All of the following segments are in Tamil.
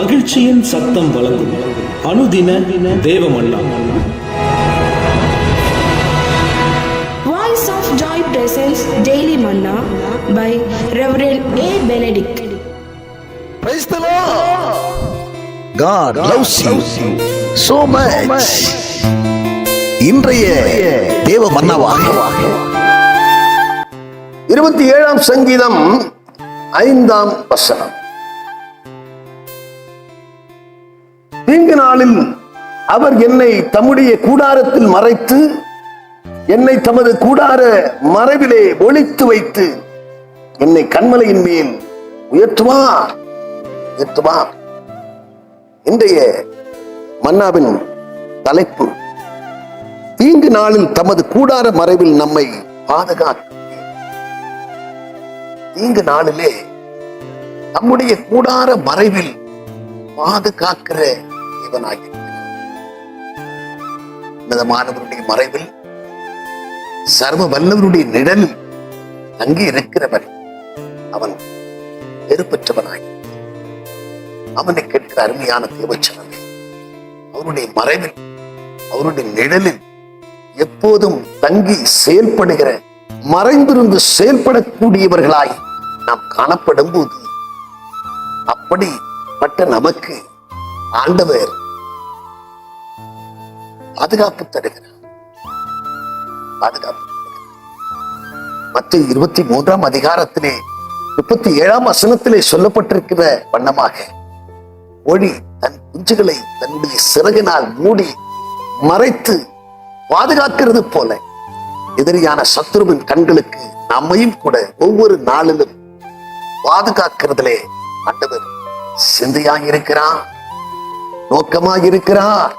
மகிழ்ச்சியின் சத்தம் வழங்கும் அனுதின தேவமன்னா. Voice of Joy presents Daily Manna by Reverend A. Benedict. Praise the Lord. God loves you so much. இன்றைய தேவ மன்னாவாக 27ஆம் சங்கீதம் 5ஆம் வசனம். தீங்கு நாளில் அவர் என்னை தம்முடைய கூடாரத்தில் மறைத்து என்னை தமது கூடார மறைவிலே ஒளித்து வைத்து என்னை கன்மலையின் மேல் உயர்த்துவார். இன்றைய மன்னாவின் தலைப்பு, தீங்கு நாளில் தமது கூடார மறைவில் நம்மை பாதுகாக்க. தீங்கு நாளிலே நம்முடைய கூடார மறைவில் பாதுகாக்கிற தேவனாக உன்னதமானவருடைய மறைவில் சர்வ வல்லவருடைய நிழலில் தங்கி இருக்கிறவன் அவன் பெறுபெற்றவனாகி. அவனை கேட்கிற அருமையான தேவச்சனமே, அவருடைய மறைவில் அவருடைய நிழலில் எப்போதும் தங்கி செயல்படுகிற, மறைந்திருந்து செயல்படக்கூடியவர்களாய் நாம் காணப்படும் போது அப்படிப்பட்ட நமக்கு ஆண்டவர் பாதுகாப்பு தருகிறார். மத்திய 23ஆம் அதிகாரத்திலே 37ஆம் வசனத்திலே சொல்லப்பட்டிருக்கிற வண்ணமாக, ஒளி தன் குஞ்சுகளை தன்னுடைய சிறகினால் மூடி மறைத்து பாதுகாக்கிறது போல எதிரியான சத்துருவின் கண்களுக்கு நம்மையும் கூட ஒவ்வொரு நாளிலும் பாதுகாக்கிறதுலே ஆண்டவர் சிந்தையாக இருக்கிறார், நோக்கமாக இருக்கிறார்.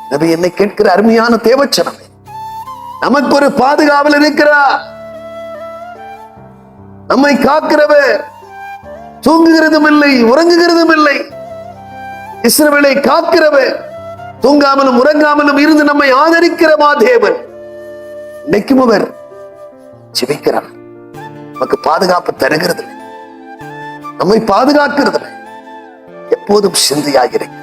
எனவே என்னை கேட்கிற அருமையான தேவச்சனமே, நமக்கு ஒரு பாதுகாவல் இருக்கிறார். நம்மை காக்கிறவர் தூங்குகிறதும் இல்லை, உறங்குகிறதும் இல்லை. இஸ்ரவேலை காக்கிறவர் தூங்காமலும் உறங்காமலும் இருந்து நம்மை ஆதரிக்கிற தேவன். இன்னைக்கும் அவர் ஜெபிக்கிறார். நமக்கு பாதுகாப்பு தருகிறது, நம்மை பாதுகாக்கிறது, எப்போதும் சிந்தையாக இருக்கிறார்.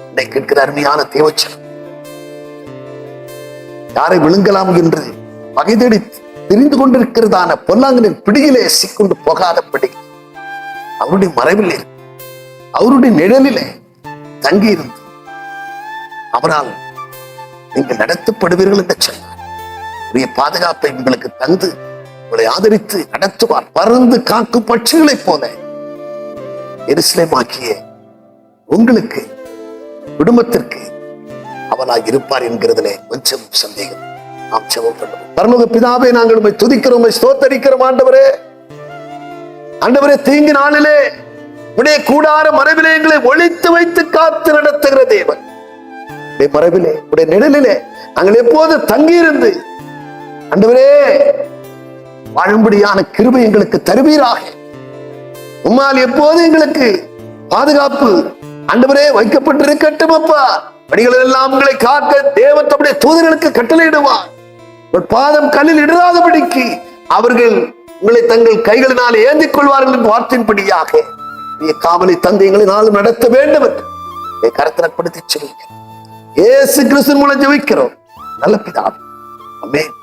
இன்னைக்கு கேட்கிற அருமையான தேவச்சனம், யாரை விழுங்கலாம் என்று பகை தேடி தெரிந்து கொண்டிருக்கிறதான பொல்லாங்கனின் பிடியிலே சிக்கொண்டு போகாதபடி அவருடைய மறைவிலே, அவருடைய நிழலிலே தங்கி இருந்து அவரால் நீங்கள் நடத்தப்படுவீர்கள் என்று சொன்னார். உரிய பாதுகாப்பை உங்களுக்கு தந்து உங்களை ஆதரித்து நடத்துவார். பறந்து காக்கும் பட்சிகளைப் போல எருசலேமாக்கிய உங்களுக்கு, குடும்பத்திற்கு அவனாக இருப்பார் என்கிறதுல கொஞ்சம் சந்தேகம். நாம் ஜெபம் பண்ணுவோம். பரலோக பிதாவே, நாங்கள் உம்மை துதிக்கிறோம், ஸ்தோத்தரிக்கிறோம். ஆண்டவரே, ஆண்டவரே, தீங்கு நாளிலே உடைய கூடார மறைவிலே எங்களை ஒளித்து வைத்து காத்து நடத்துகிற தேவன். உடைய மறைவிலே, உடைய நிழலிலே நாங்கள் எப்போது தங்கியிருந்து ஆண்டவரே வாழும்படியான கிருபை எங்களுக்கு தருவீராக. உம்மால் எப்போது எங்களுக்கு பாதுகாப்பு ஆண்டவரே வைக்கப்பட்டிருக்கட்டும். அப்பா, படிகள் எல்லாம் உங்களை காக்க தேவன் தம்முடைய தூதர்களுக்கு கட்டளையிடுவார். பாதம் கல்லில் இடராதபடிக்கு அவர்கள் உங்களை தங்கள் கைகளினால் ஏந்திக் கொள்வார்கள் என்ற வார்த்தையின்படியாக காவலை தந்தை எங்களை நாளும் நடத்த வேண்டும் என்று கருத்தரப்படுத்தி சொல்லுங்கள். இயேசு கிறிஸ்து மூலம் ஜெபிக்கிறோம் நல்ல பிதாவே, ஆமென்.